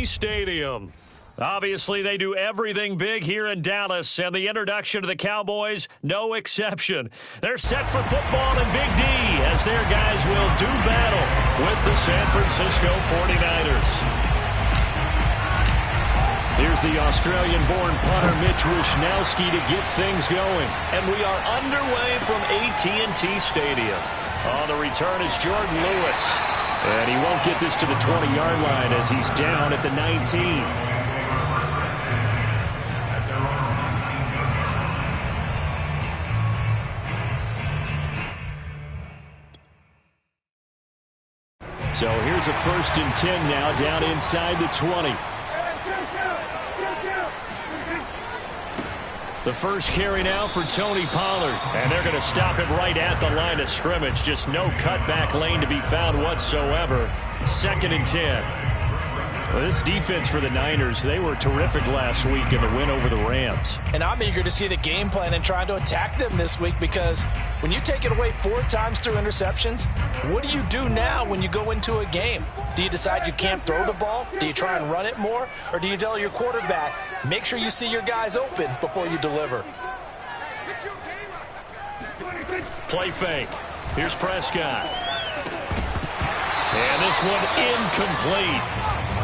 Stadium. Obviously, they do everything big here in Dallas, and the introduction to the Cowboys, no exception. They're set for football in Big D as their guys will do battle with the San Francisco 49ers. Here's the Australian-born punter Mitch Wishnowsky to get things going. And we are underway from AT&T Stadium. On the return is Jordan Lewis. And he won't get this to the 20-yard line as he's down at the 19. So here's a 1st and 10 now down inside the 20. The first carry now for Tony Pollard. And they're going to stop him right at the line of scrimmage. Just no cutback lane to be found whatsoever. 2nd and 10. Well, this defense for the Niners, they were terrific last week in the win over the Rams. And I'm eager to see the game plan and trying to attack them this week, because when you take it away 4 times through interceptions, what do you do now when you go into a game? Do you decide you can't throw the ball? Do you try and run it more? Or do you tell your quarterback, make sure you see your guys open before you deliver? Play fake. Here's Prescott. And this one incomplete.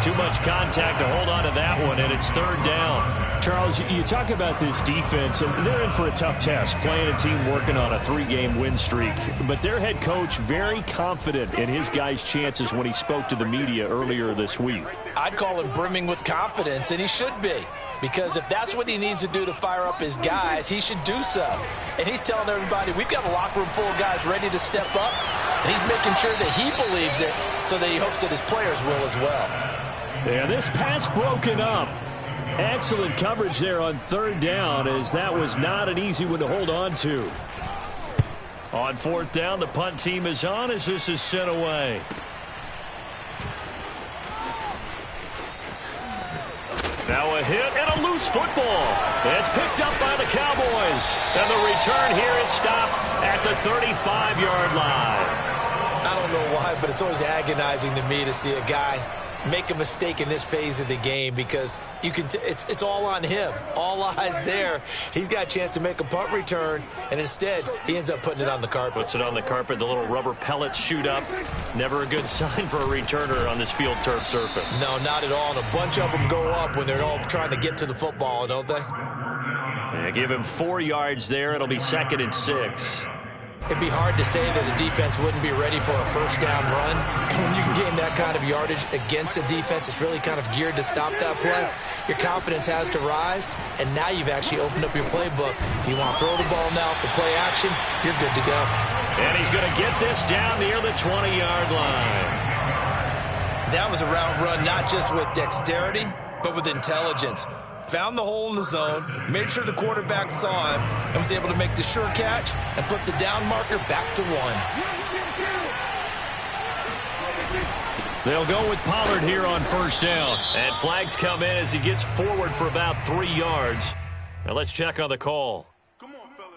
Too much contact to hold on to that one, and it's 3rd down. Charles, you talk about this defense, and they're in for a tough test, playing a team working on a 3-game win streak. But their head coach very confident in his guys' chances when he spoke to the media earlier this week. I'd call him brimming with confidence, and he should be. Because if that's what he needs to do to fire up his guys, he should do so. And he's telling everybody, we've got a locker room full of guys ready to step up. And he's making sure that he believes it so that he hopes that his players will as well. Yeah, this pass broken up. Excellent coverage there on 3rd down, as that was not an easy one to hold on to. On 4th down, the punt team is on as this is sent away. Now a hit and a loose football. It's picked up by the Cowboys. And the return here is stopped at the 35-yard line. I don't know why, but it's always agonizing to me to see a guy make a mistake in this phase of the game, because you can it's all on him. All eyes there. He's got a chance to make a punt return, and instead he ends up putting it on the carpet. Puts it on the carpet. The little rubber pellets shoot up. Never a good sign for a returner on this field turf surface. No, not at all. And a bunch of them go up when they're all trying to get to the football, don't they? Yeah, give him 4 yards there. It'll be 2nd and 6. It'd be hard to say that a defense wouldn't be ready for a 1st down run. And when you can gain that kind of yardage against a defense, it's really kind of geared to stop that play. Your confidence has to rise, and now you've actually opened up your playbook. If you want to throw the ball now for play action, you're good to go. And he's going to get this down near the 20-yard line. That was a route run not just with dexterity, but with intelligence. Found the hole in the zone, made sure the quarterback saw him, and was able to make the sure catch and flip the down marker back to 1. They'll go with Pollard here on 1st down. And flags come in as he gets forward for about 3 yards. Now let's check on the call.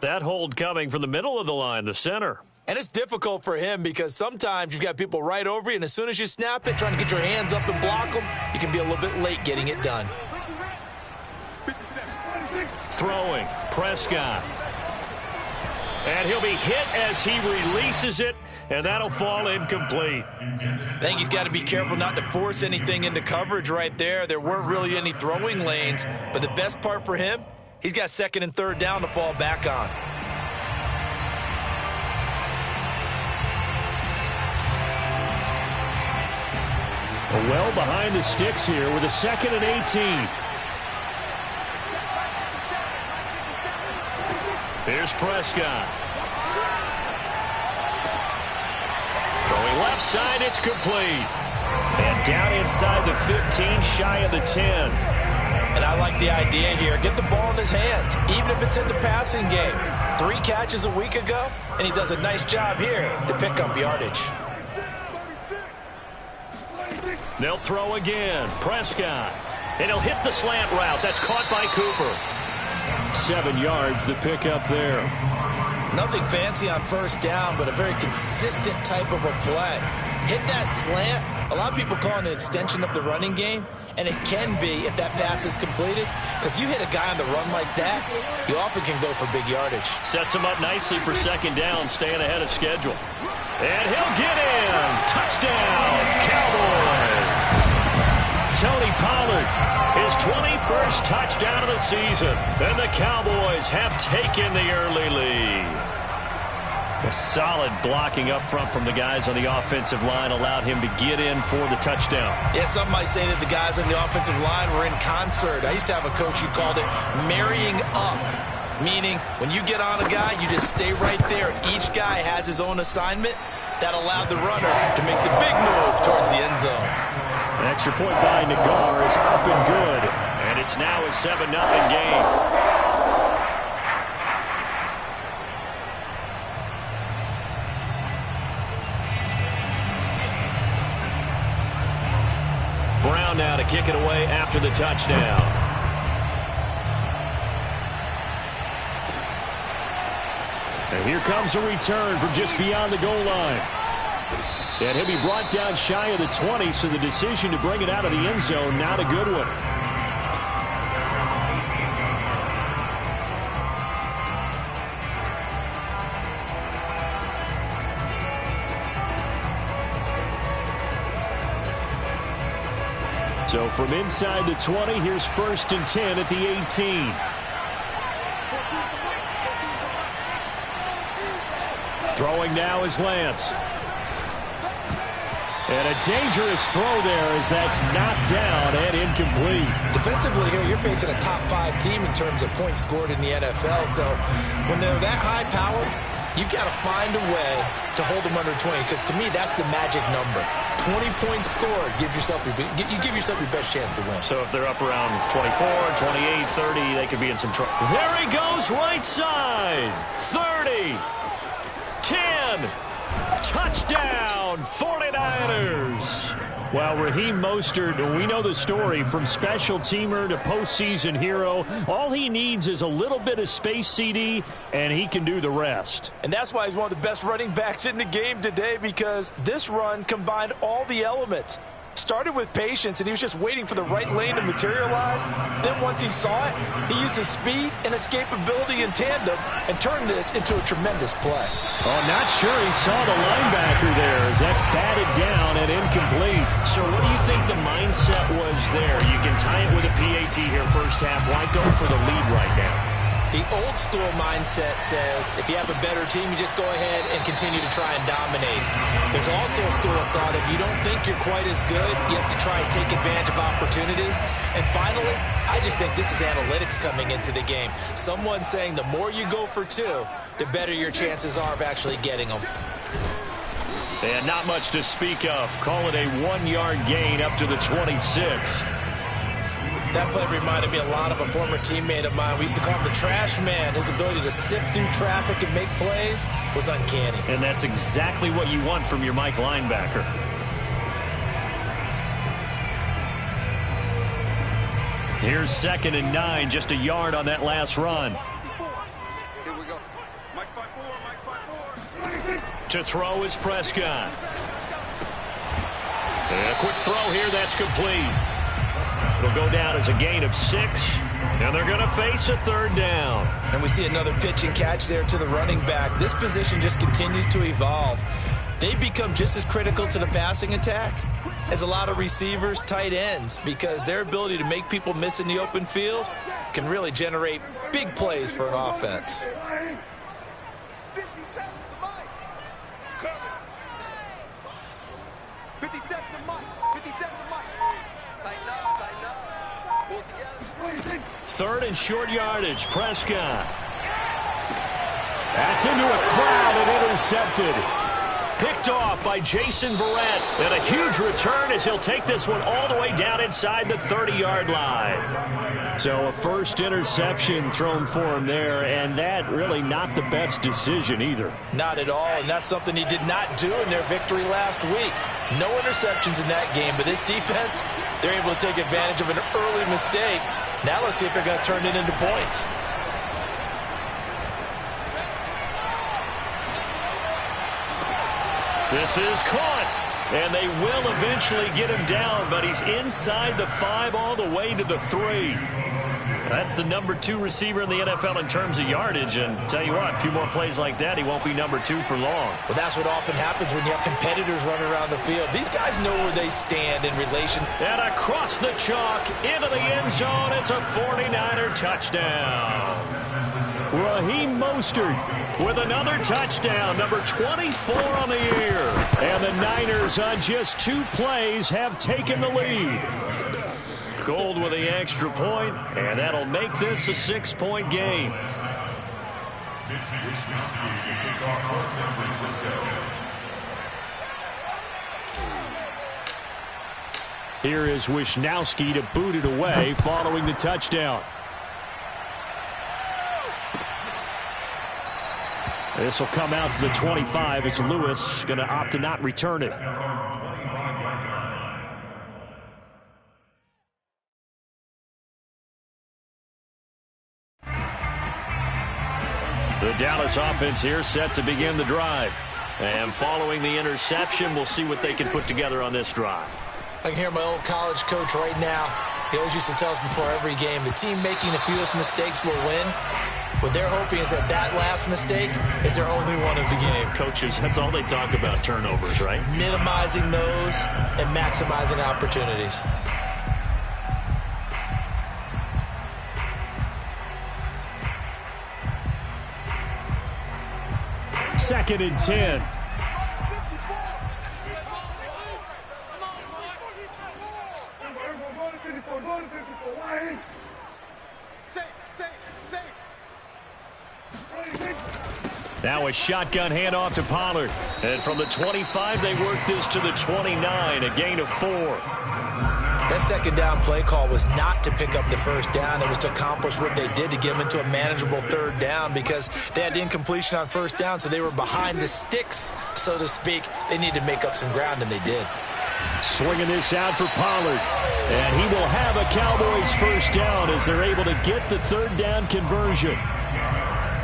That hold coming from the middle of the line, the center. And it's difficult for him because sometimes you've got people right over you, and as soon as you snap it, trying to get your hands up and block them, you can be a little bit late getting it done. Throwing, Prescott. And he'll be hit as he releases it, and that'll fall incomplete. I think he's got to be careful not to force anything into coverage right there. There weren't really any throwing lanes, but the best part for him, he's got 2nd and 3rd down to fall back on. Well behind the sticks here with a 2nd and 18. Here's Prescott. Going left side, it's complete. And down inside the 15, shy of the 10. And I like the idea here. Get the ball in his hands, even if it's in the passing game. 3 catches a week ago, and he does a nice job here to pick up yardage. They'll throw again. Prescott. And he'll hit the slant route. That's caught by Cooper. 7 yards, the pickup there. Nothing fancy on 1st down, but a very consistent type of a play. Hit that slant. A lot of people call it an extension of the running game. and it can be if that pass is completed, because you hit a guy on the run like that, you often can go for big yardage. Sets him up nicely for second down, staying ahead of schedule. And he'll get in. Touchdown, Cowboys. Tony Pollard, his 21st touchdown of the season. And the Cowboys have taken the early lead. A solid blocking up front from the guys on the offensive line allowed him to get in for the touchdown. Yeah, some might say that the guys on the offensive line were in concert. I used to have a coach who called it marrying up, meaning when you get on a guy, you just stay right there. Each guy has his own assignment. That allowed the runner to make the big move towards the end zone. An extra point by Nagar is up and good, and it's now a 7-0 game. Brown now to kick it away after the touchdown. And here comes a return from just beyond the goal line. And he'll be brought down shy of the 20, so the decision to bring it out of the end zone, not a good one. So from inside the 20, here's 1st and 10 at the 18. Throwing now is Lance. And a dangerous throw there as that's knocked down and incomplete. Defensively here, you're facing a top 5 team in terms of points scored in the NFL. So when they're that high-powered, you've got to find a way to hold them under 20, because to me, that's the magic number. 20 points scored, you give yourself your best chance to win. So if they're up around 24, 28, 30, they could be in some trouble. There he goes, right side. 30, 10, touchdown, 49ers. Well, Raheem Mostert, we know the story, from special teamer to postseason hero. All he needs is a little bit of space, CD, and he can do the rest. And that's why he's one of the best running backs in the game today, because this run combined all the elements. Started with patience, and he was just waiting for the right lane to materialize. Then once he saw it, he used his speed and escapability in tandem and turned this into a tremendous play. Oh, not sure he saw the linebacker there as that's batted down and incomplete. So what do you think the mindset was there? You can tie it with a PAT here first half. Why go for the lead right now? The old school mindset says if you have a better team, you just go ahead and continue to try and dominate. There's also a school of thought, if you don't think you're quite as good, you have to try and take advantage of opportunities. And finally, I just think this is analytics coming into the game. Someone saying the more you go for 2, the better your chances are of actually getting them. And not much to speak of. Call it a 1-yard gain up to the 26. That play reminded me a lot of a former teammate of mine. We used to call him the trash man. His ability to sift through traffic and make plays was uncanny. And that's exactly what you want from your Mike linebacker. Here's 2nd and 9, just a yard on that last run. Here we go. Mike 5-4. To throw is Prescott. And a quick throw here, that's complete. It'll go down as a gain of 6, and they're going to face a 3rd down. And we see another pitch and catch there to the running back. This position just continues to evolve. They become just as critical to the passing attack as a lot of receivers, tight ends, because their ability to make people miss in the open field can really generate big plays for an offense. 57 to Mike. 57 to Mike. 57 to Mike. Tighten up, tighten up. Pull it together. 3rd and short yardage, Prescott. That's into a crowd and intercepted. Picked off by Jason Verrett. And a huge return as he'll take this one all the way down inside the 30-yard line. So a first interception thrown for him there, and that really not the best decision either. Not at all, and that's something he did not do in their victory last week. No interceptions in that game, but this defense, they're able to take advantage of an early mistake. Now let's see if they're going to turn it into points. This is caught. And they will eventually get him down, but he's inside the 5 all the way to the 3. That's the number 2 receiver in the NFL in terms of yardage. And tell you what, a few more plays like that, he won't be number 2 for long. Well, that's what often happens when you have competitors running around the field. These guys know where they stand in relation. And across the chalk, into the end zone, it's a 49er touchdown. Raheem Mostert with another touchdown, number 24 on the year. And the Niners on just 2 plays have taken the lead. Gold with the extra point, and that'll make this a 6-point game. Here is Wishnowsky to boot it away following the touchdown. This will come out to the 25 as Lewis going to opt to not return it. The Dallas offense here set to begin the drive. And following the interception, we'll see what they can put together on this drive. I can hear my old college coach right now. He always used to tell us before every game, the team making the fewest mistakes will win. What they're hoping is that last mistake is their only one of the game. Coaches, that's all they talk about, turnovers, right? Minimizing those and maximizing opportunities. Second and 10. Now a shotgun handoff to Pollard. And from the 25, they work this to the 29, a gain of 4. That second down play call was not to pick up the first down. It was to accomplish what they did to get them into a manageable third down because they had incompletion on first down, so they were behind the sticks, so to speak. They needed to make up some ground, and they did. Swinging this out for Pollard. And he will have a Cowboys first down as they're able to get the third down conversion.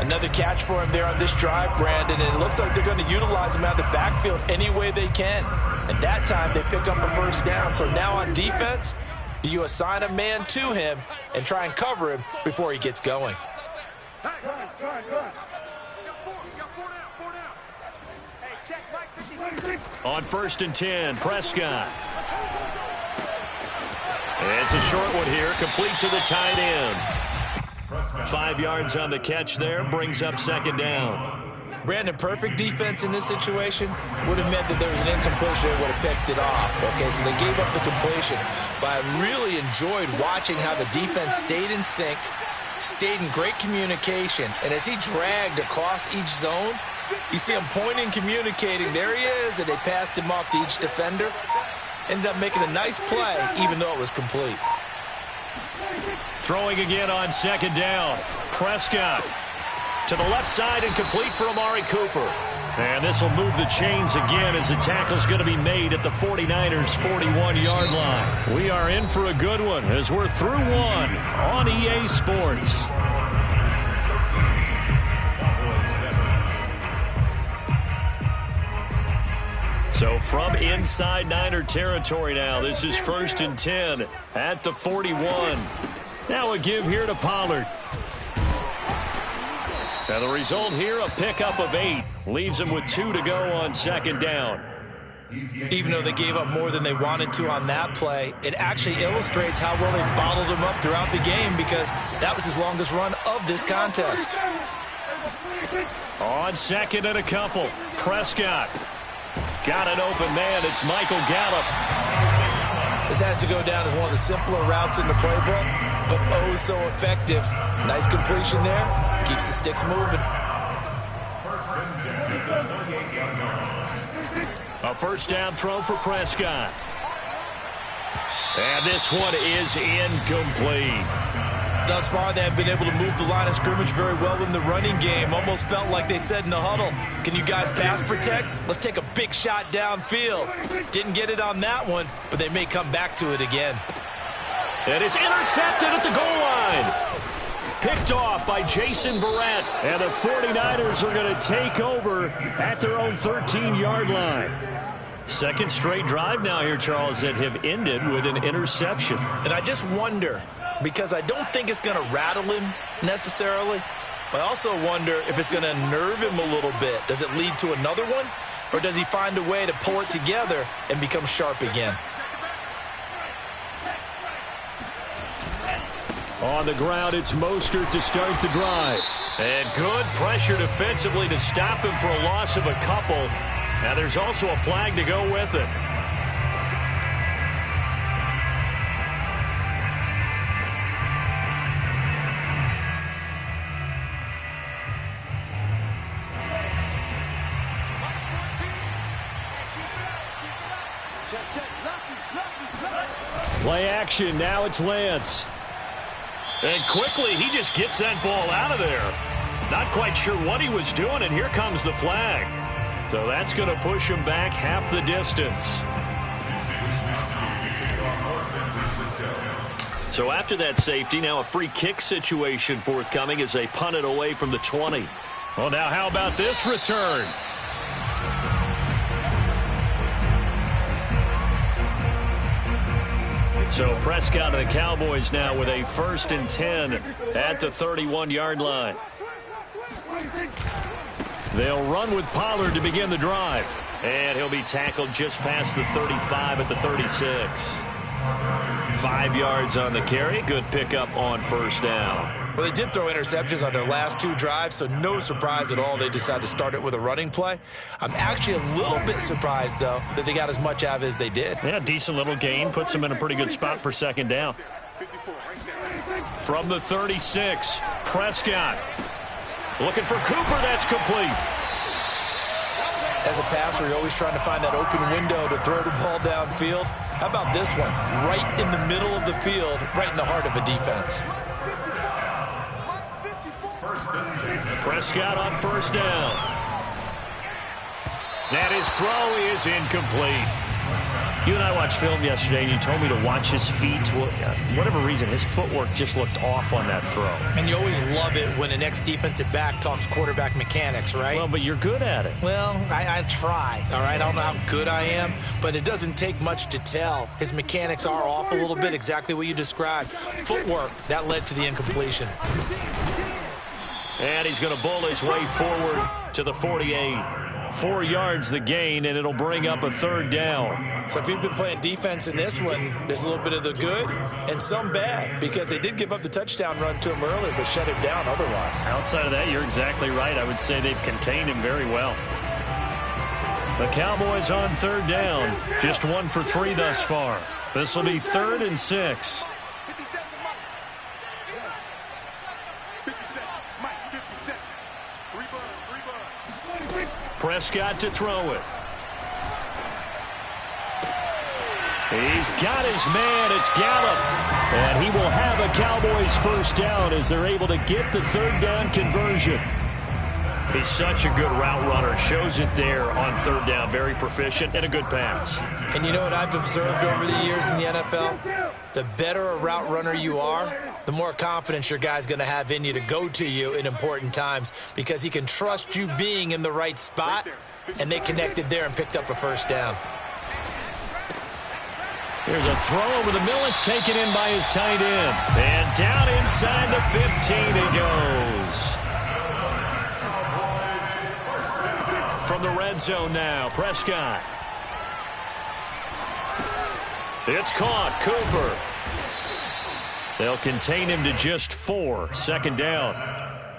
Another catch for him there on this drive, Brandon, and it looks like they're going to utilize him out of the backfield any way they can. And that time they pick up a first down. So now on defense, do you assign a man to him and try and cover him before he gets going? On 1st and 10, Prescott. It's a short one here, complete to the tight end. 5 yards on the catch there, brings up second down. Brandon, perfect defense in this situation would have meant that there was an incompletion and would have picked it off. Okay, so they gave up the completion. But I really enjoyed watching how the defense stayed in sync, stayed in great communication, and as he dragged across each zone, you see him pointing, communicating. There he is, and they passed him off to each defender. Ended up making a nice play, even though it was complete. Throwing again on second down. Prescott to the left side and complete for Amari Cooper. And this will move the chains again as the tackle's going to be made at the 49ers' 41-yard line. We are in for a good one as we're through one on EA Sports. So from inside Niner territory now, this is 1st and 10 at the 41. Now a give here to Pollard. And the result here, a pickup of 8. Leaves them with 2 to go on second down. Even though they gave up more than they wanted to on that play, it actually illustrates how well they bottled him up throughout the game because that was his longest run of this contest. On second and a couple, Prescott. Got an open man. It's Michael Gallup. This has to go down as one of the simpler routes in the playbook, but oh so effective. Nice completion there. Keeps the sticks moving. A first down throw for Prescott. And this one is incomplete. Thus far, they have been able to move the line of scrimmage very well in the running game. Almost felt like they said in the huddle, can you guys pass protect? Let's take a big shot downfield. Didn't get it on that one, but they may come back to it again. And it's intercepted at the goal line. Picked off by Jason Verrett. And the 49ers are going to take over at their own 13-yard line. Second straight drive now here, Charles, that have ended with an interception. And I just wonder, because I don't think it's going to rattle him necessarily, but I also wonder if it's going to nerve him a little bit. Does it lead to another one? Or does he find a way to pull it together and become sharp again? On the ground, it's Mostert to start the drive. And good pressure defensively to stop him for a loss of a couple. Now there's also a flag to go with it. Play action, now it's Lance. And quickly, he just gets that ball out of there. Not quite sure what he was doing, and here comes the flag. So that's going to push him back half the distance. So after that safety, now a free kick situation forthcoming as they punt it away from the 20. Well, now how about this return? So Prescott and the Cowboys now with a 1st and 10 at the 31-yard line. They'll run with Pollard to begin the drive. And he'll be tackled just past the 35 at the 36. 5 yards on the carry. Good pickup on 1st down. Well, they did throw interceptions on their last 2 drives, so no surprise at all they decided to start it with a running play. I'm actually a little bit surprised, though, that they got as much out of it as they did. Yeah, decent little gain. Puts them in a pretty good spot for 2nd down. From the 36, Prescott. Looking for Cooper. That's complete. As a passer, you're always trying to find that open window to throw the ball downfield. How about this one? Right in the middle of the field, right in the heart of a defense. Prescott on 1st down. And his throw is incomplete. You and I watched film yesterday, and you told me to watch his feet. For whatever reason, his footwork just looked off on that throw. And you always love it when the next defensive back talks quarterback mechanics, right? Well, but you're good at it. Well, I try, all right? I don't know how good I am, but it doesn't take much to tell. His mechanics are off a little bit, exactly what you described. Footwork, that led to the incompletion. And he's going to bull his way forward to the 48. 4 yards the gain, and it'll bring up a 3rd down. So if you've been playing defense in this one, there's a little bit of the good and some bad, because they did give up the touchdown run to him earlier, but shut him down otherwise. Outside of that, you're exactly right. I would say they've contained him very well. The Cowboys on 3rd down. Just 1 for 3 thus far. This will be 3rd and 6. Prescott to throw it. He's got his man. It's Gallup. And he will have a Cowboys 1st down as they're able to get the 3rd down conversion. He's such a good route runner. Shows it there on 3rd down. Very proficient and a good pass. And you know what I've observed over the years in the NFL? The better a route runner you are, the more confidence your guy's going to have in you to go to you in important times, because he can trust you being in the right spot, and they connected there and picked up a 1st down. There's a throw over the middle. It's taken in by his tight end. And down inside the 15 it goes. From the red zone now, Prescott. It's caught. Cooper. They'll contain him to just 4. 2nd down.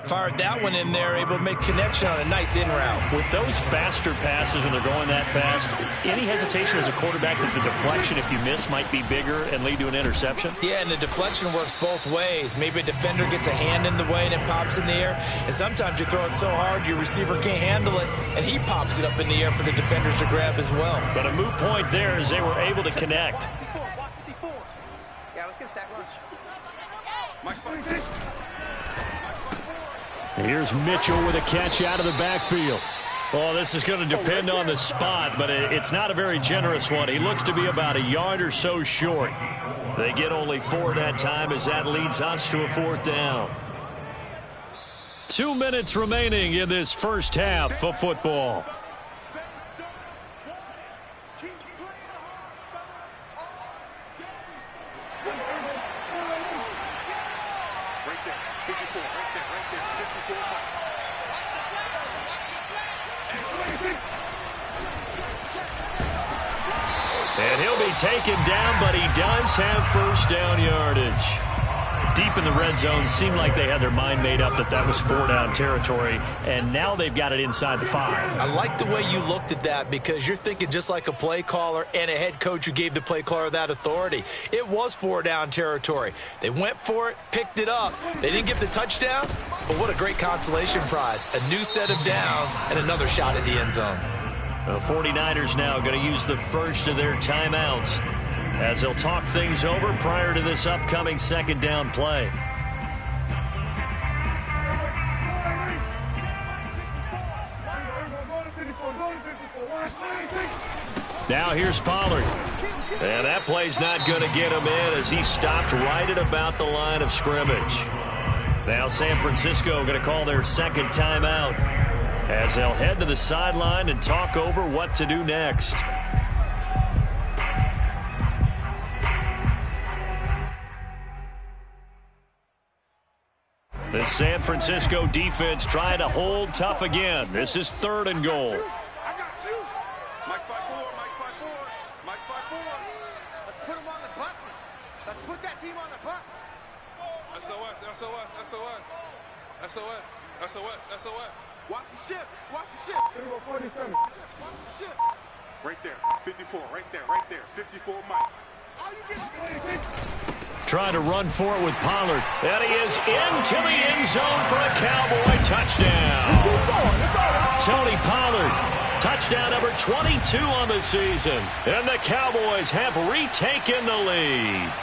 Fired that one in there, able to make connection on a nice in route. With those faster passes when they're going that fast, any hesitation as a quarterback that the deflection, if you miss, might be bigger and lead to an interception? Yeah, and the deflection works both ways. Maybe a defender gets a hand in the way and it pops in the air. And sometimes you throw it so hard your receiver can't handle it, and he pops it up in the air for the defenders to grab as well. But a moot point there as they were able to connect. Yeah, let's get a sack lunch. Here's Mitchell with a catch out of the backfield. Well, this is going to depend on the spot, but it's not a very generous one. He looks to be about a yard or so short. They get only 4 that time as that leads us to a 4th down. 2 minutes remaining in this 1st half of football. 54, right there, 54 Mike. And he'll be taken down, but he does have first down yardage. Deep in the red zone, seemed like they had their mind made up that was 4-down territory, and now they've got it inside the 5. I like the way you looked at that because you're thinking just like a play caller and a head coach who gave the play caller that authority. It was 4-down territory. They went for it, picked it up. They didn't get the touchdown, but what a great consolation prize. A new set of downs and another shot at the end zone. The 49ers now going to use the first of their timeouts as they'll talk things over prior to this upcoming second down play. Now here's Pollard. And that play's not going to get him in as he stopped right at about the line of scrimmage. Now San Francisco going to call their second timeout as they'll head to the sideline and talk over what to do next. The San Francisco defense trying to hold tough again. This is 3rd and goal. I got you. Mike's by 4, Mike's by 4, Mike's by 4. Let's put them on the buses. Let's put that team on the bus. SOS, SOS, SOS. SOS, SOS, SOS. Watch the ship, watch the ship. 47. Watch the ship. Right there, 54, right there, 54 Mike. Oh, you get Trying to run for it with Pollard. And he is into the end zone for a Cowboy touchdown. Tony Pollard, touchdown number 22 on the season. And the Cowboys have retaken the lead.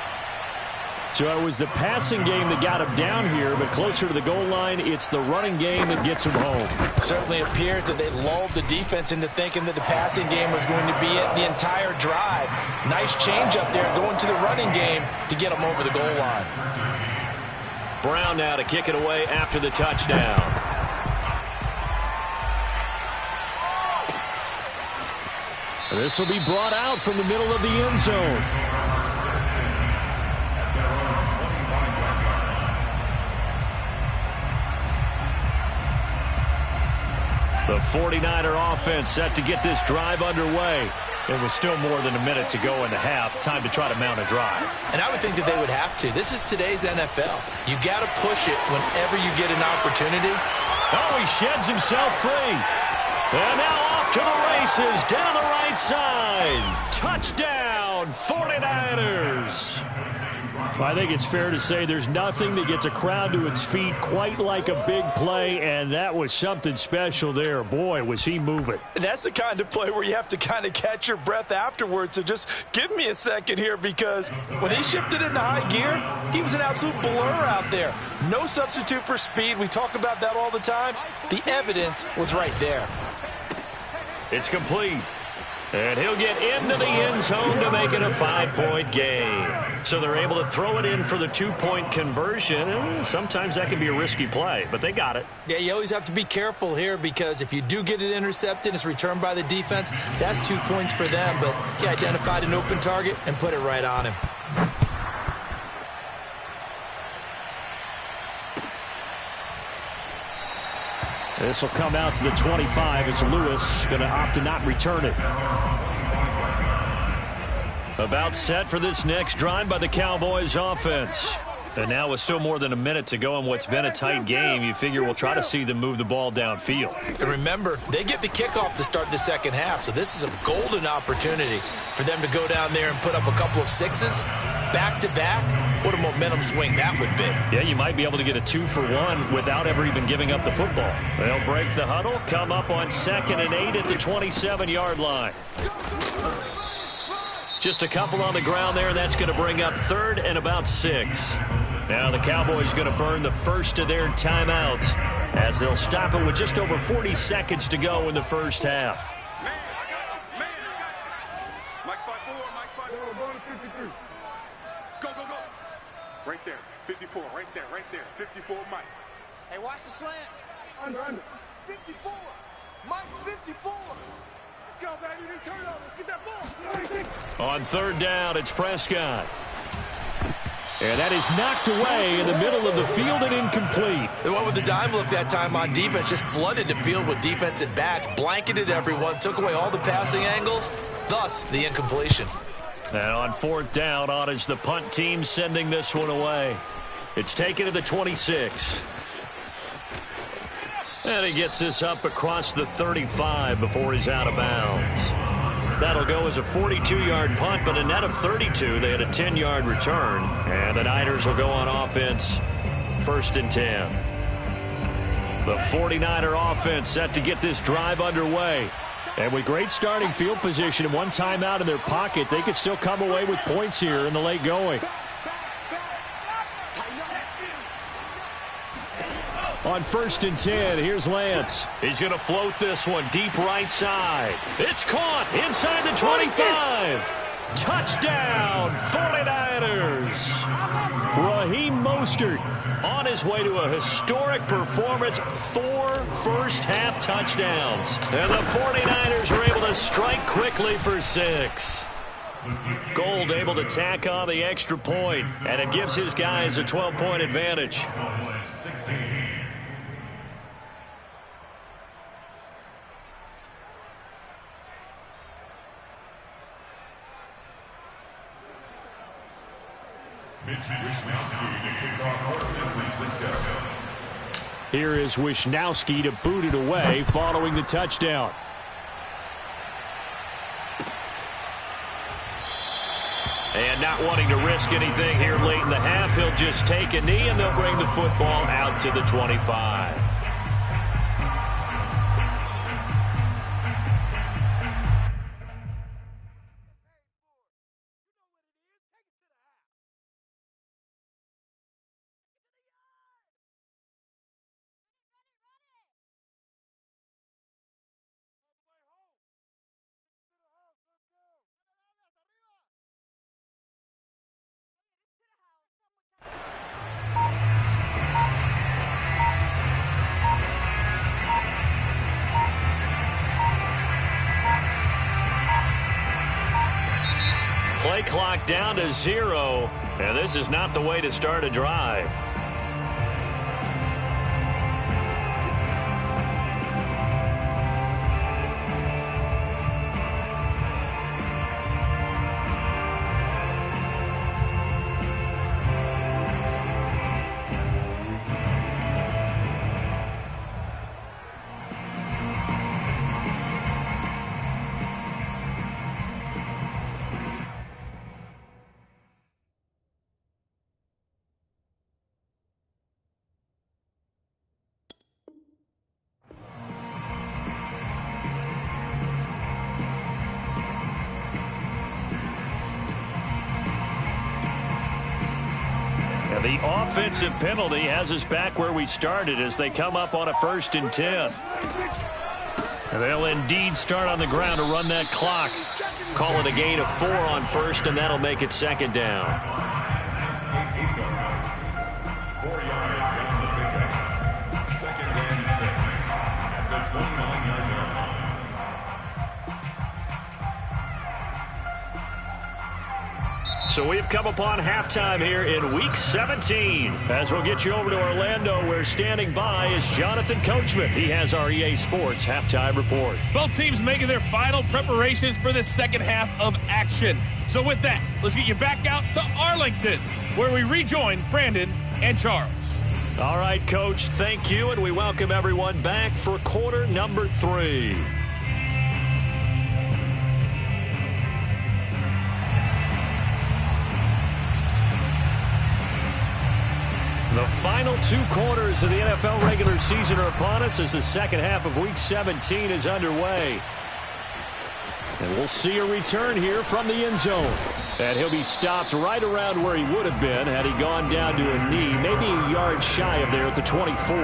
So it was the passing game that got him down here, but closer to the goal line, it's the running game that gets him home. It certainly appears that they lulled the defense into thinking that the passing game was going to be it the entire drive. Nice change up there going to the running game to get them over the goal line. Brown now to kick it away after the touchdown. This will be brought out from the middle of the end zone. The 49er offense set to get this drive underway. It was still more than a minute to go in the half. Time to try to mount a drive. And I would think that they would have to. This is today's NFL. You got to push it whenever you get an opportunity. Oh, he sheds himself free. And now off to the races down the right side. Touchdown, 49ers. I think it's fair to say there's nothing that gets a crowd to its feet quite like a big play, and that was something special there. Boy, was he moving. And that's the kind of play where you have to kind of catch your breath afterwards. So just give me a second here, because when he shifted into high gear, he was an absolute blur out there. No substitute for speed. We talk about that all the time. The evidence was right there. It's complete. And he'll get into the end zone to make it a 5-point game. So they're able to throw it in for the 2-point conversion. Sometimes that can be a risky play, but they got it. Yeah, you always have to be careful here, because if you do get it intercepted, it's returned by the defense. That's 2 points for them, but he identified an open target and put it right on him. This will come out to the 25 as Lewis going to opt to not return it. About set for this next drive by the Cowboys offense. And now with still more than a minute to go in what's been a tight game, you figure we'll try to see them move the ball downfield. And remember, they get the kickoff to start the second half, so this is a golden opportunity for them to go down there and put up a couple of sixes back-to-back. What a momentum swing that would be. Yeah, you might be able to get a 2-for-1 without ever even giving up the football. They'll break the huddle, come up on 2nd and 8 at the 27-yard line. Just a couple on the ground there. That's going to bring up 3rd and about 6. Now the Cowboys going to burn the first of their timeouts as they'll stop it with just over 40 seconds to go in the first half. Man, I got you. Man, I got you. Mike's by 4, Mike's by 4. Going to 53. Go, go, go. Right there. 54. Right there. 54 Mike. Hey, watch the slant. Under. 54. Mike, 54. Let's go, baby. They turn over. Get that ball. On 3rd down, it's Prescott. And that is knocked away in the middle of the field and incomplete. They went with the dime look that time on defense, just flooded the field with defensive backs, blanketed everyone, took away all the passing angles, thus the incompletion. And on fourth down, on is the punt team sending this one away. It's taken to the 26. And he gets this up across the 35 before he's out of bounds. That'll go as a 42-yard punt, but a net of 32. They had a 10-yard return. And the Niners will go on offense, 1st and 10. The 49er offense set to get this drive underway. And with great starting field position and one timeout in their pocket, they could still come away with points here in the late going. On 1st and 10, here's Lance. He's going to float this one deep right side. It's caught inside the 25. Touchdown, 49ers. Raheem Mostert on his way to a historic performance, 4 first-half touchdowns. And the 49ers are able to strike quickly for 6. Gold able to tack on the extra point, and it gives his guys a 12-point advantage. Here is Wishnowsky to boot it away following the touchdown. And not wanting to risk anything here late in the half, he'll just take a knee and they'll bring the football out to the 25. Play clock down to 0, and this is not the way to start a drive. The offensive penalty has us back where we started as they come up on a 1st and 10. And they'll indeed start on the ground to run that clock. Call it a gain of 4 on 1st, and that'll make it 2nd down. 4 yards on the pickup. 2nd and 6 at the 29-yard line. So we've come upon halftime here in Week 17. As we'll get you over to Orlando, where standing by is Jonathan Coachman. He has our EA Sports Halftime Report. Both teams making their final preparations for the second half of action. So with that, let's get you back out to Arlington, where we rejoin Brandon and Charles. All right, Coach, thank you, and we welcome everyone back for quarter number 3. The final 2 quarters of the NFL regular season are upon us as the second half of Week 17 is underway. And we'll see a return here from the end zone. And he'll be stopped right around where he would have been had he gone down to a knee, maybe a yard shy of there at the 24.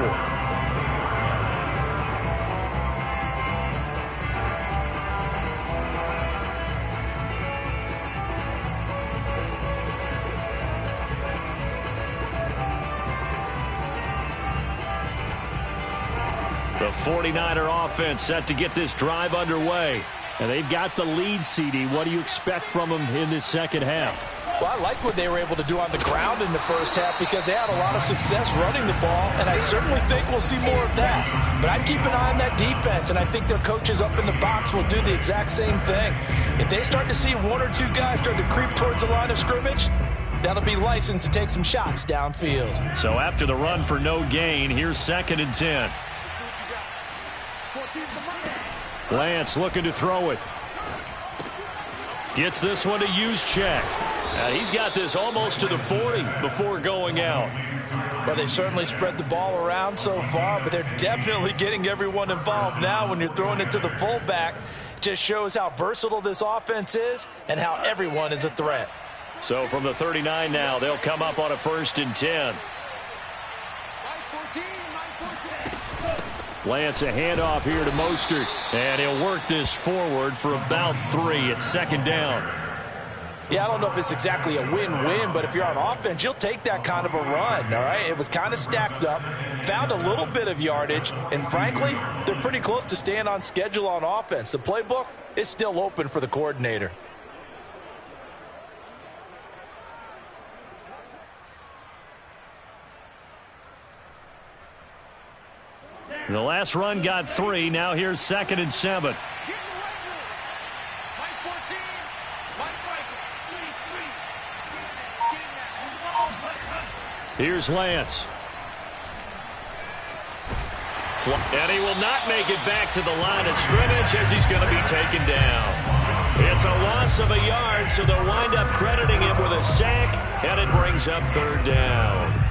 The 49er offense set to get this drive underway. And they've got the lead, CD. What do you expect from them in this second half? Well, I like what they were able to do on the ground in the first half because they had a lot of success running the ball, and I certainly think we'll see more of that. But I'd keep an eye on that defense, and I think their coaches up in the box will do the exact same thing. If they start to see one or two guys start to creep towards the line of scrimmage, that'll be licensed to take some shots downfield. So after the run for no gain, here's 2nd and 10. Lance looking to throw it. Gets this one to Juszczyk. He's got this almost to the 40 before going out. Well, they certainly spread the ball around so far, but they're definitely getting everyone involved now when you're throwing it to the fullback. Just shows how versatile this offense is and how everyone is a threat. So from the 39 now, they'll come up on a 1st and 10. Lance a handoff here to Mostert, and he'll work this forward for about 3 at 2nd down. Yeah, I don't know if it's exactly a win-win, but if you're on offense, you'll take that kind of a run, all right? It was kind of stacked up, found a little bit of yardage, and frankly, they're pretty close to staying on schedule on offense. The playbook is still open for the coordinator. The last run got 3. Now here's 2nd and 7. Here's Lance. And he will not make it back to the line of scrimmage as he's going to be taken down. It's a loss of a yard, so they'll wind up crediting him with a sack, and it brings up 3rd down.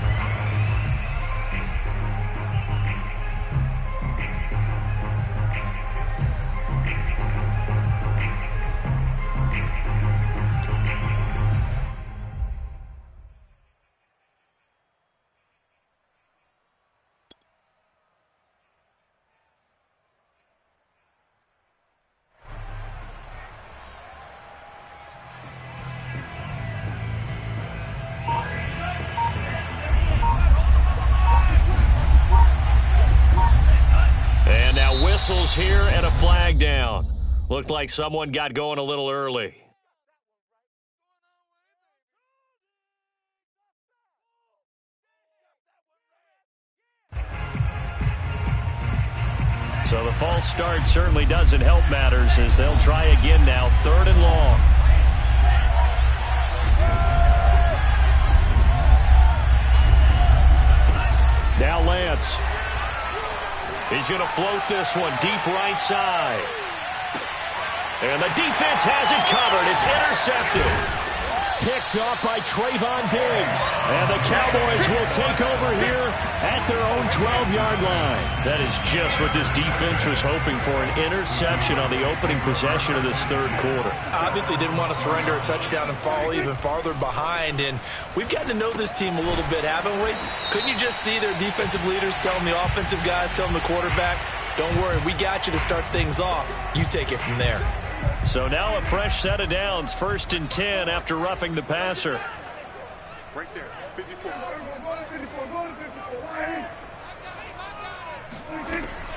Whistles here and a flag down. Looked like someone got going a little early. So the false start certainly doesn't help matters as they'll try again now. 3rd and long. Now Lance. He's going to float this one deep right side. And the defense has it covered. It's intercepted. Picked off by Trayvon Diggs. And the Cowboys will take over here at their own 12-yard line. That is just what this defense was hoping for, an interception on the opening possession of this 3rd quarter. Obviously didn't want to surrender a touchdown and fall even farther behind. And we've gotten to know this team a little bit, haven't we? Couldn't you just see their defensive leaders telling the offensive guys, telling the quarterback, don't worry, we got you to start things off. You take it from there. So now a fresh set of downs, 1st and 10 after roughing the passer. Right there, 54.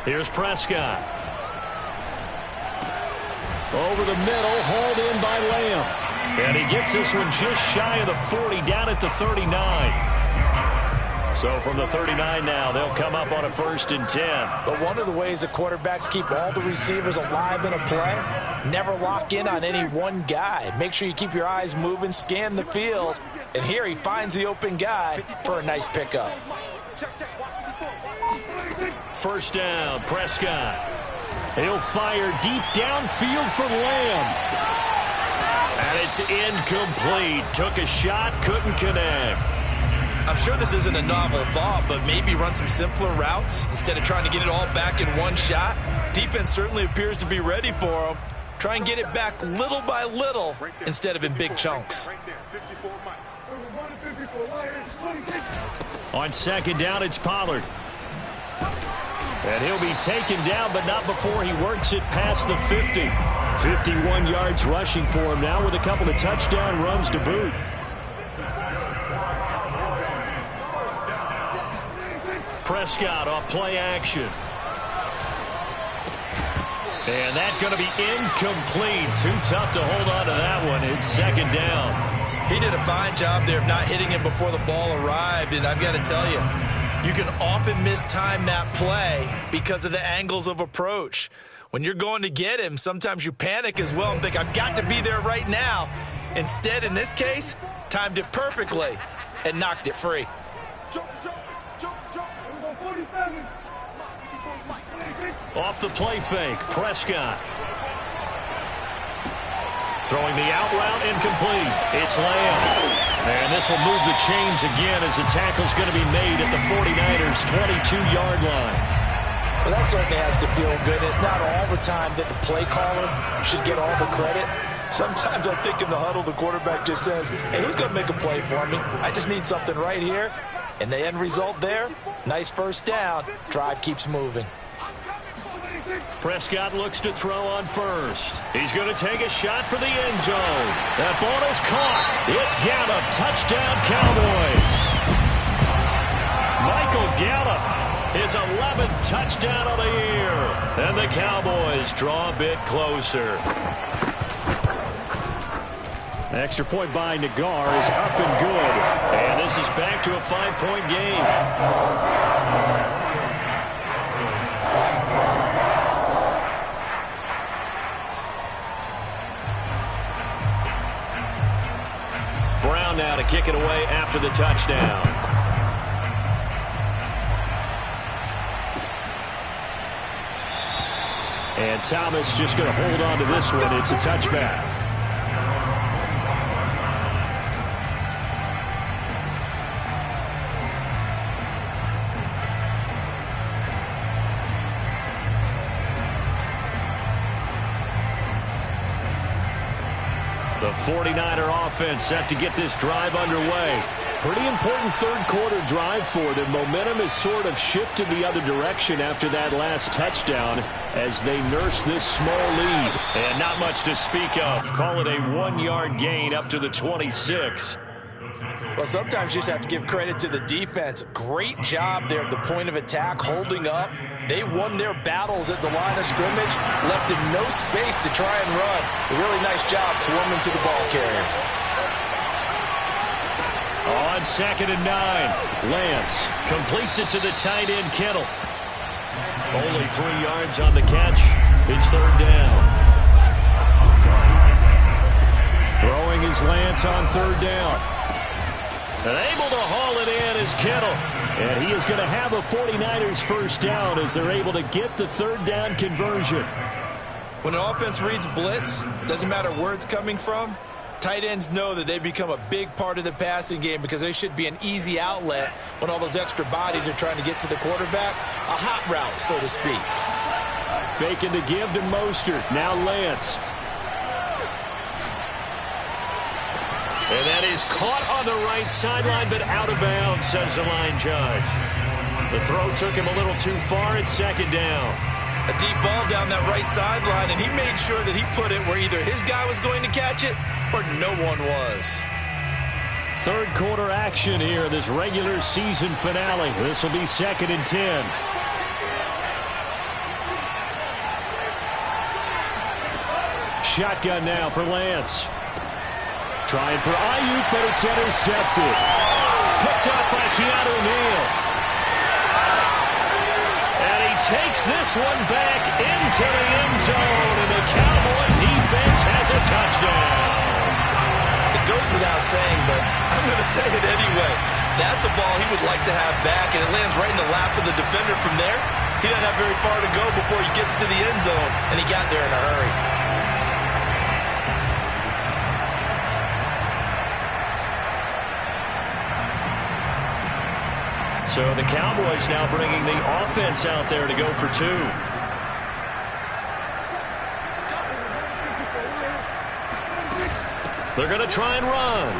Here's Prescott. Over the middle, hauled in by Lamb. And he gets this one just shy of the 40, down at the 39. So from the 39 now, they'll come up on a 1st and 10. But one of the ways the quarterbacks keep all the receivers alive in a play, never lock in on any one guy. Make sure you keep your eyes moving, scan the field. And here he finds the open guy for a nice pickup. 1st down, Prescott. He'll fire deep downfield for Lamb. And it's incomplete. Took a shot, couldn't connect. I'm sure this isn't a novel thought, but maybe run some simpler routes instead of trying to get it all back in one shot. Defense certainly appears to be ready for him. Try and get it back little by little instead of in big chunks. On 2nd down, it's Pollard. And he'll be taken down, but not before he works it past the 50. 51 yards rushing for him now with a couple of touchdown runs to boot. Prescott off play action. And that's going to be incomplete. Too tough to hold on to that one. It's 2nd down. He did a fine job there of not hitting him before the ball arrived, and I've got to tell you, you can often mistime that play because of the angles of approach. When you're going to get him, sometimes you panic as well and think, I've got to be there right now. Instead, in this case, timed it perfectly and knocked it free. Off the play fake, Prescott. Throwing the out route, incomplete. It's Lamb. And this will move the chains again as the tackle's going to be made at the 49ers' 22-yard line. Well, that certainly has to feel good. It's not all the time that the play caller should get all the credit. Sometimes I think in the huddle, the quarterback just says, hey, who's going to make a play for me? I just need something right here. And the end result there, nice first down. Drive keeps moving. Prescott looks to throw on first. He's going to take a shot for the end zone. That ball is caught. It's Gallup. Touchdown, Cowboys. Michael Gallup, his 11th touchdown of the year. And the Cowboys draw a bit closer. Extra point by Nagar is up and good. And this is back to a 5-point game. Now to kick it away after the touchdown. And Thomas just going to hold on to this one. It's a touchback. The 49er offense set to get this drive underway. Pretty important third-quarter drive for them. Momentum has sort of shifted the other direction after that last touchdown as they nurse this small lead. And not much to speak of. Call it a 1-yard gain up to the 26. Well, sometimes you just have to give credit to the defense. Great job there at the point of attack, holding up. They won their battles at the line of scrimmage, left them no space to try and run. A really nice job swarming to the ball carrier. On 2nd and 9, Lance completes it to the tight end, Kittle. Only 3 yards on the catch. It's 3rd down. Throwing is Lance on 3rd down. And able to haul it in is Kittle. And he is going to have a 49ers first down as they're able to get the 3rd down conversion. When an offense reads blitz, doesn't matter where it's coming from, tight ends know that they become a big part of the passing game because they should be an easy outlet when all those extra bodies are trying to get to the quarterback. A hot route, so to speak. Faking the give to Mostert. Now Lance. And that is caught on the right sideline, but out of bounds, says the line judge. The throw took him a little too far. It's 2nd down. A deep ball down that right sideline, and he made sure that he put it where either his guy was going to catch it or no one was. 3rd quarter action here, this regular season finale. This will be 2nd and 10. Shotgun now for Lance. Trying for Ayuk, but it's intercepted. Picked up by Keanu Neal. And he takes this one back into the end zone, and the Cowboy defense has a touchdown. It goes without saying, but I'm going to say it anyway. That's a ball he would like to have back, and it lands right in the lap of the defender from there. He doesn't have very far to go before he gets to the end zone, and he got there in a hurry. So the Cowboys now bringing the offense out there to go for 2. They're going to try and run.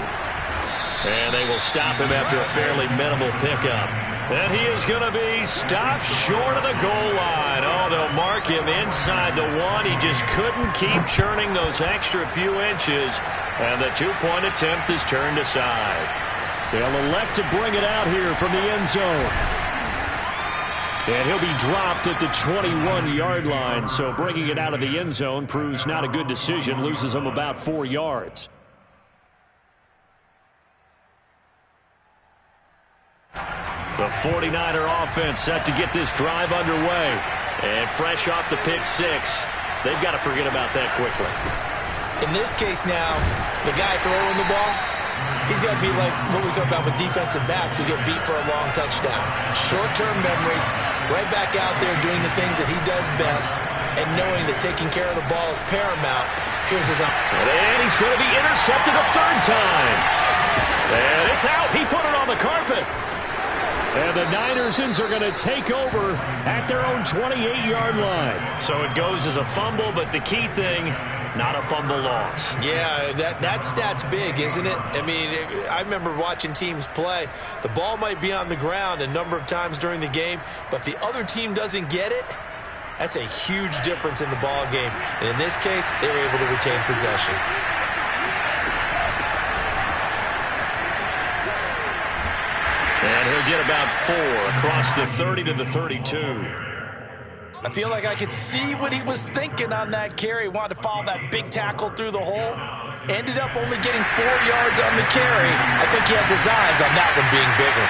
And they will stop him after a fairly minimal pickup. And he is going to be stopped short of the goal line. Oh, they'll mark him inside the 1. He just couldn't keep churning those extra few inches. And the 2-point attempt is turned aside. They'll elect to bring it out here from the end zone. And he'll be dropped at the 21-yard line. So bringing it out of the end zone proves not a good decision. Loses him about 4 yards. The 49er offense set to get this drive underway. And fresh off the pick six, they've got to forget about that quickly. In this case now, the guy throwing the ball, he's got to be like what we talk about with defensive backs who get beat for a long touchdown. Short-term memory, right back out there doing the things that he does best, and knowing that taking care of the ball is paramount. Here's his and he's going to be intercepted a third time. And it's out. He put it on the carpet. And the Ninersons are going to take over at their own 28-yard line. So it goes as a fumble, but the key thing, not a fumble loss. Yeah, that stat's big, isn't it? I mean, I remember watching teams play. The ball might be on the ground a number of times during the game, but if the other team doesn't get it, that's a huge difference in the ball game. And in this case, they were able to retain possession. And he'll get about 4 across the 30 to the 32. I feel like I could see what he was thinking on that carry. He wanted to follow that big tackle through the hole. Ended up only getting 4 yards on the carry. I think he had designs on that one being bigger.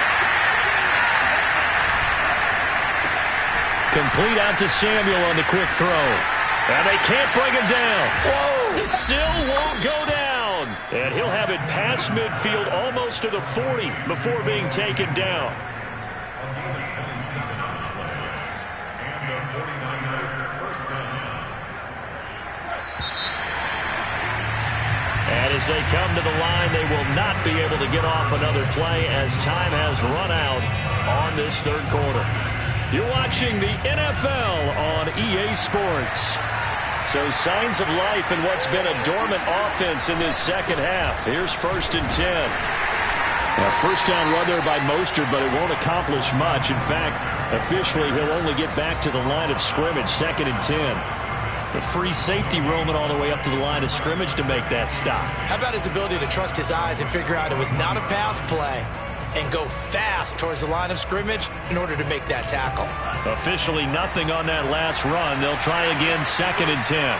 Complete out to Samuel on the quick throw. And they can't bring him down. Whoa! It still won't go down. And he'll have it past midfield almost to the 40 before being taken down. And as they come to the line, they will not be able to get off another play as time has run out on this third quarter. You're watching the NFL on EA Sports. So signs of life in what's been a dormant offense in this second half. Here's 1st and 10. Now, first down run there by Mostert, but it won't accomplish much. In fact, officially, he'll only get back to the line of scrimmage, 2nd and 10. The free safety roaming all the way up to the line of scrimmage to make that stop. How about his ability to trust his eyes and figure out it was not a pass play and go fast towards the line of scrimmage in order to make that tackle. Officially nothing on that last run. They'll try again, 2nd and 10.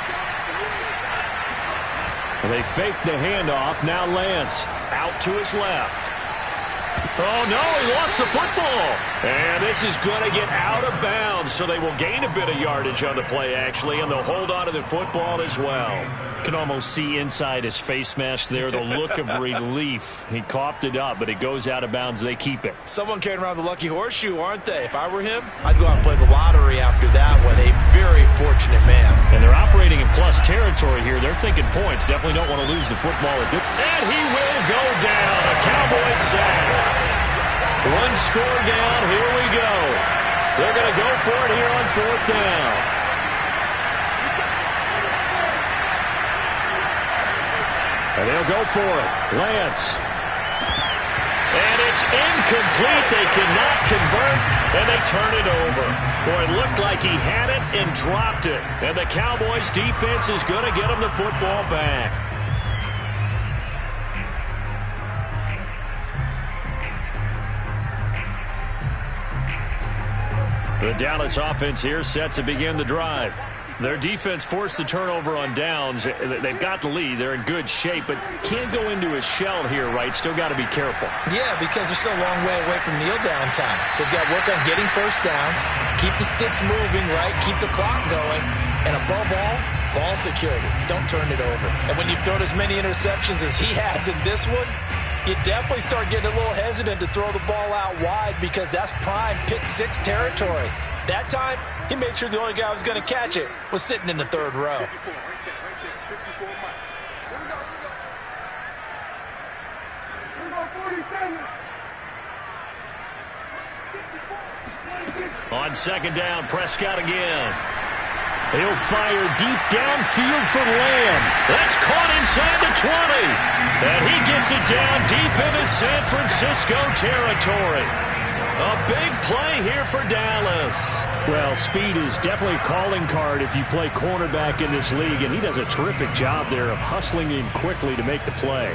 They fake the handoff. Now Lance out to his left. Oh, no, he lost the football. And this is going to get out of bounds, so they will gain a bit of yardage on the play, actually, and they'll hold on to the football as well. Can almost see inside his face mask there, the look of relief. He coughed it up, but it goes out of bounds. They keep it. Someone carrying around the lucky horseshoe, aren't they? If I were him, I'd go out and play the lottery after that one. A very fortunate man. And they're operating in plus territory here. They're thinking points. Definitely don't want to lose the football at this. And he will go down. A Cowboys sack. One score down. Here we go. They're going to go for it here on 4th down. And they'll go for it. Lance. And it's incomplete. They cannot convert, and they turn it over. Boy, it looked like he had it and dropped it. And the Cowboys defense is going to get him the football back. The Dallas offense here set to begin the drive. Their defense forced the turnover on downs. They've got the lead. They're in good shape, but can't go into a shell here, right? Still got to be careful. Yeah, because they're still a long way away from kneel down time. So they've got to work on getting first downs, keep the sticks moving, right? Keep the clock going, and above all, ball security. Don't turn it over. And when you've thrown as many interceptions as he has in this one, you definitely start getting a little hesitant to throw the ball out wide because that's prime pick six territory. That time, he made sure the only guy who was going to catch it was sitting in the third row. On 2nd down, Prescott again. He'll fire deep downfield for Lamb. That's caught inside the 20. And he gets it down deep into San Francisco territory. A big play here for Dallas. Well, speed is definitely a calling card if you play cornerback in this league, and he does a terrific job there of hustling in quickly to make the play.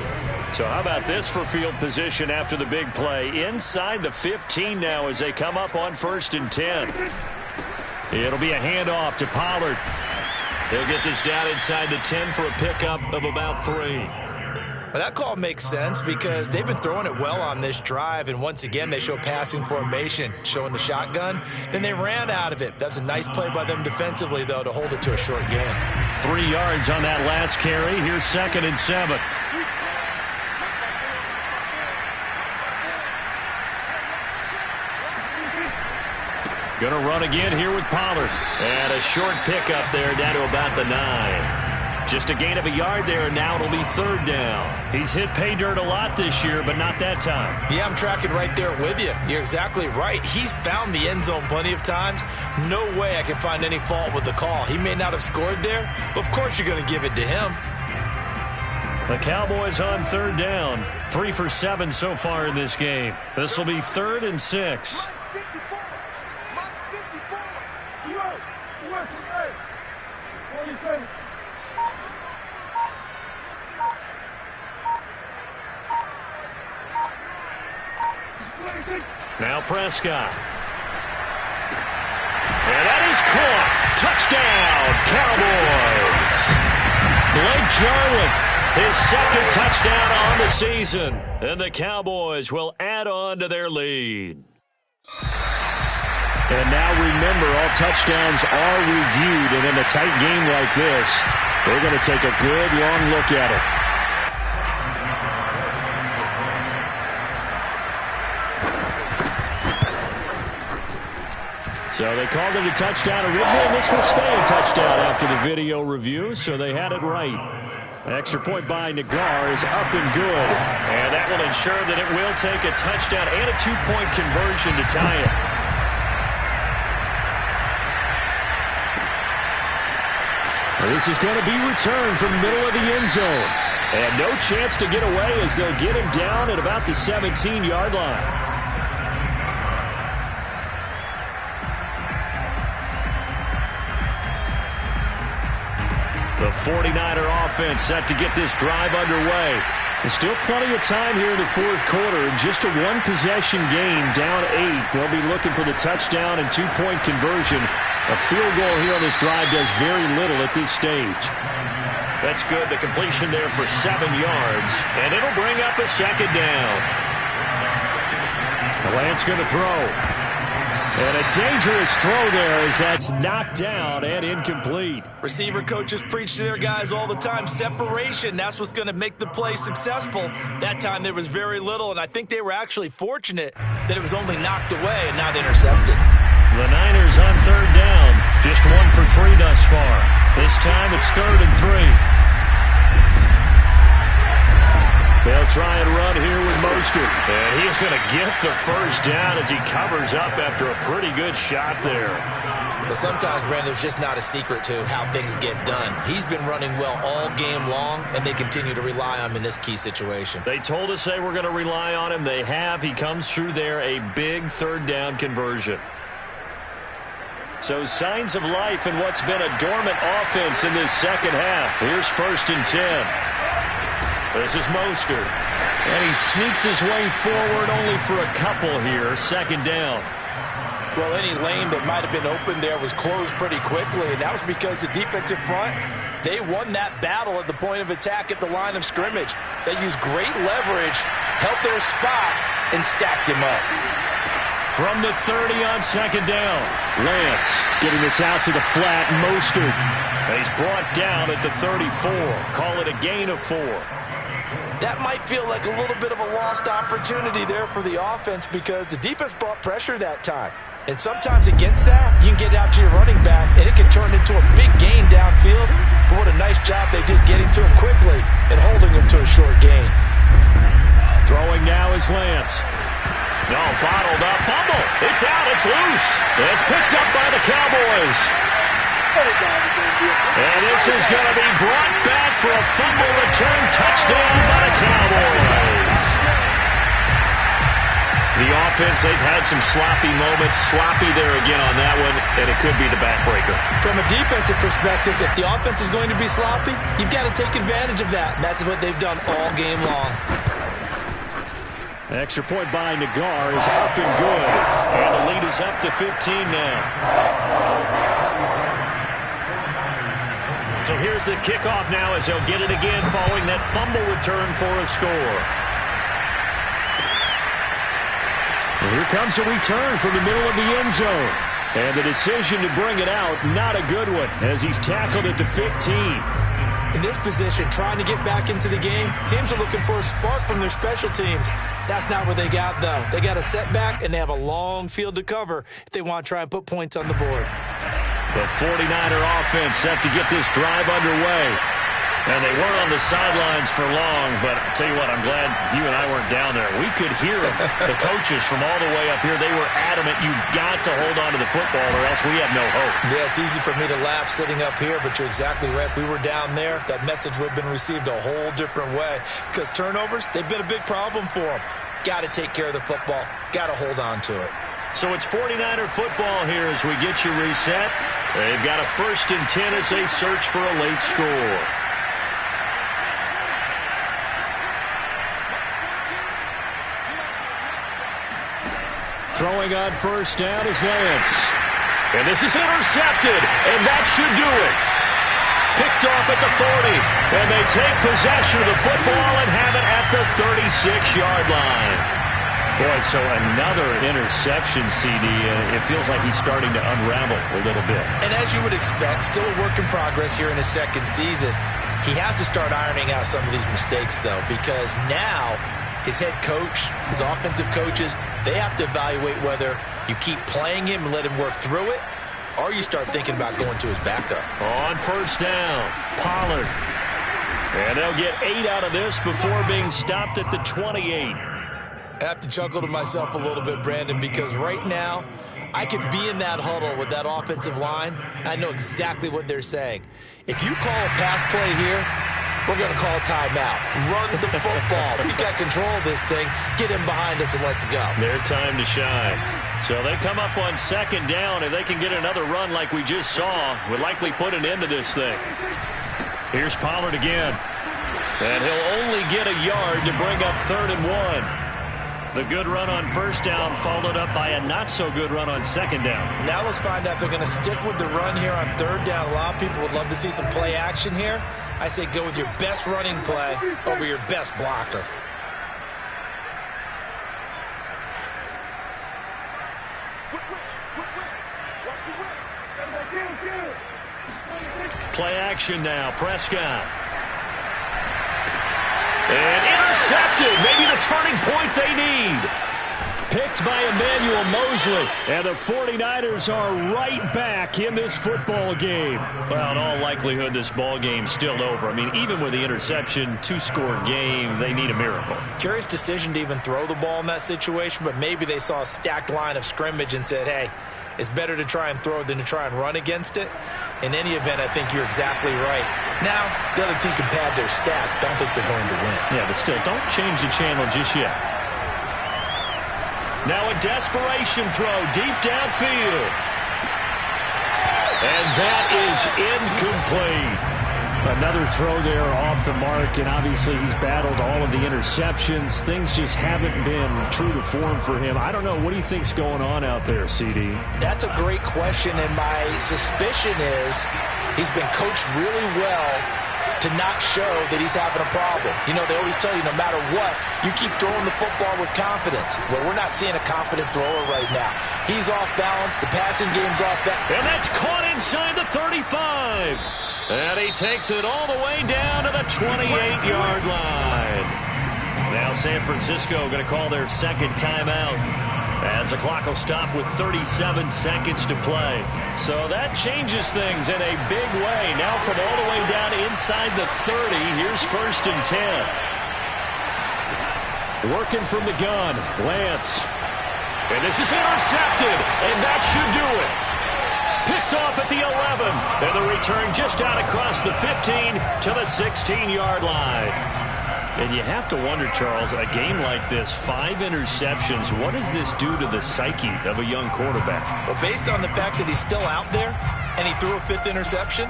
So how about this for field position after the big play? Inside the 15 now as they come up on 1st and 10. It'll be a handoff to Pollard. They'll get this down inside the 10 for a pickup of about 3. Well, that call makes sense because they've been throwing it well on this drive, and once again, they show passing formation, showing the shotgun. Then they ran out of it. That's a nice play by them defensively, though, to hold it to a short gain. 3 yards on that last carry. Here's 2nd and 7. Going to run again here with Pollard. And a short pickup there down to about the 9. Just a gain of a yard there, and now it'll be 3rd down. He's hit pay dirt a lot this year, but not that time. Yeah, I'm tracking right there with you. You're exactly right. He's found the end zone plenty of times. No way I can find any fault with the call. He may not have scored there, but of course you're going to give it to him. The Cowboys on 3rd down. 3 for 7 so far in this game. This will be 3rd and 6. Now Prescott. And that is caught. Touchdown, Cowboys. Blake Jarwin, his 2nd touchdown on the season. And the Cowboys will add on to their lead. And now remember, all touchdowns are reviewed. And in a tight game like this, they're going to take a good long look at it. So they called it a touchdown originally, and this will stay a touchdown after the video review, so they had it right. Extra point by Nagar is up and good. And that will ensure that it will take a touchdown and a 2-point conversion to tie it. Well, this is going to be returned from the middle of the end zone. And no chance to get away as they'll get him down at about the 17-yard line. The 49er offense set to get this drive underway. There's still plenty of time here in the 4th quarter. Just a 1-possession game, down 8. They'll be looking for the touchdown and 2-point conversion. A field goal here on this drive does very little at this stage. That's good. The completion there for 7 yards. And it'll bring up a 2nd down. Lance going to throw. And a dangerous throw there as that's knocked down and incomplete. Receiver coaches preach to their guys all the time. Separation, that's what's going to make the play successful. That time there was very little, and I think they were actually fortunate that it was only knocked away and not intercepted. The Niners on 3rd down. Just 1 for 3 thus far. This time it's 3rd and 3. They'll try and run here with Mostert. And he's going to get the 1st down as he covers up after a pretty good shot there. But sometimes, Brandon, there's just not a secret to how things get done. He's been running well all game long, and they continue to rely on him in this key situation. They told us they were going to rely on him. They have. He comes through there, a big 3rd down conversion. So signs of life in what's been a dormant offense in this 2nd half. Here's 1st and 10. This is Mostert. And he sneaks his way forward only for a couple here. 2nd down. Well, any lane that might have been open there was closed pretty quickly, and that was because the defensive front, they won that battle at the point of attack at the line of scrimmage. They used great leverage, helped their spot, and stacked him up. From the 30 on 2nd down. Lance getting this out to the flat. Mostert. He's brought down at the 34. Call it a gain of 4. That might feel like a little bit of a lost opportunity there for the offense because the defense brought pressure that time. And sometimes against that, you can get out to your running back, and it can turn into a big gain downfield. But what a nice job they did getting to him quickly and holding him to a short gain. Throwing now is Lance. No, bottled up. Fumble. It's out. It's loose. It's picked up by the Cowboys. And this is going to be brought back for a fumble return touchdown by the Cowboys. The offense, they've had some sloppy moments. Sloppy there again on that one, and it could be the backbreaker. From a defensive perspective, if the offense is going to be sloppy, you've got to take advantage of that. And that's what they've done all game long. Extra point by Nagar is up and good. And the lead is up to 15 now. So here's the kickoff now as they'll get it again following that fumble return for a score. And here comes a return from the middle of the end zone. And the decision to bring it out, not a good one, as he's tackled at the 15. In this position, trying to get back into the game, teams are looking for a spark from their special teams. That's not what they got, though. They got a setback, and they have a long field to cover if they want to try and put points on the board. The 49er offense set to get this drive underway. And they weren't on the sidelines for long, but I'll tell you what, I'm glad you and I weren't down there. We could hear them. The coaches from all the way up here, they were adamant, you've got to hold on to the football or else we have no hope. Yeah, it's easy for me to laugh sitting up here, but you're exactly right. If we were down there, that message would have been received a whole different way. Because turnovers, they've been a big problem for them. Got to take care of the football. Got to hold on to it. So it's 49er football here as we get you reset. They've got a 1st and 10 as they search for a late score. Throwing on 1st down is Lance. And this is intercepted, and that should do it. Picked off at the 40, and they take possession of the football and have it at the 36-yard line. Boy, so another interception, CD, and it feels like he's starting to unravel a little bit. And as you would expect, still a work in progress here in his 2nd season. He has to start ironing out some of these mistakes, though, because now his head coach, his offensive coaches, they have to evaluate whether you keep playing him and let him work through it, or you start thinking about going to his backup. On 1st down, Pollard. And they'll get 8 out of this before being stopped at the 28. I have to chuckle to myself a little bit, Brandon, because right now I could be in that huddle with that offensive line. I know exactly what they're saying. If you call a pass play here, we're going to call timeout. Run the football. We got control of this thing. Get him behind us and let's go. Their time to shine. So they come up on 2nd down, and they can get another run like we just saw. Would likely put an end to this thing. Here's Pollard again. And he'll only get a yard to bring up 3rd and 1. The good run on 1st down followed up by a not-so-good run on 2nd down. Now let's find out if they're going to stick with the run here on 3rd down. A lot of people would love to see some play action here. I say go with your best running play over your best blocker. Play action now. Prescott. And intercepted. Maybe the turning point they need. Picked by Emmanuel Mosley. And the 49ers are right back in this football game. Well, in all likelihood, this ball game's still over. I mean, even with the interception, 2-score game, they need a miracle. Curious decision to even throw the ball in that situation, but maybe they saw a stacked line of scrimmage and said, hey, it's better to try and throw than to try and run against it. In any event, I think you're exactly right. Now, the other team can pad their stats, but I don't think they're going to win. Yeah, but still, don't change the channel just yet. Now a desperation throw deep downfield. And that is incomplete. Another throw there off the mark, and obviously he's battled all of the interceptions. Things just haven't been true to form for him. I don't know. What do you think's going on out there, CD? That's a great question, and my suspicion is he's been coached really well to not show that he's having a problem. You know, they always tell you no matter what, you keep throwing the football with confidence. Well, we're not seeing a confident thrower right now. He's off balance. The passing game's off balance. And that's caught inside the 35. And he takes it all the way down to the 28-yard line. Now San Francisco going to call their 2nd timeout as the clock will stop with 37 seconds to play. So that changes things in a big way. Now from all the way down inside the 30, here's 1st and 10. Working from the gun, Lance. And this is intercepted, and that should do it. Picked off at the 11, and the return just out across the 15 to the 16-yard line. And you have to wonder, Charles, a game like this, 5 interceptions, what does this do to the psyche of a young quarterback? Well, based on the fact that he's still out there and he threw a 5th interception,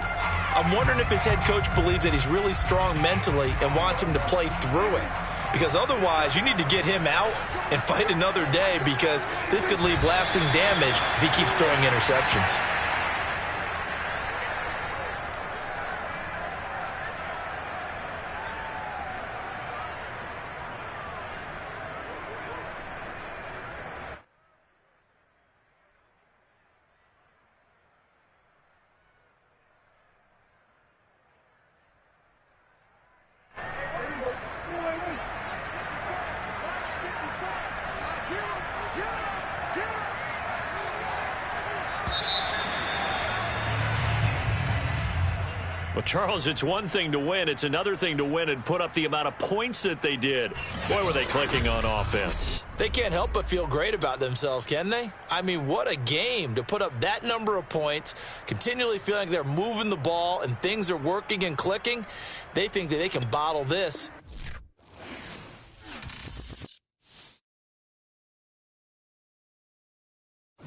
I'm wondering if his head coach believes that he's really strong mentally and wants him to play through it. Because otherwise, you need to get him out and fight another day, because this could leave lasting damage if he keeps throwing interceptions. Charles, it's one thing to win. It's another thing to win and put up the amount of points that they did. Boy, were they clicking on offense. They can't help but feel great about themselves, can they? I mean, what a game to put up that number of points, continually feeling like they're moving the ball and things are working and clicking. They think that they can bottle this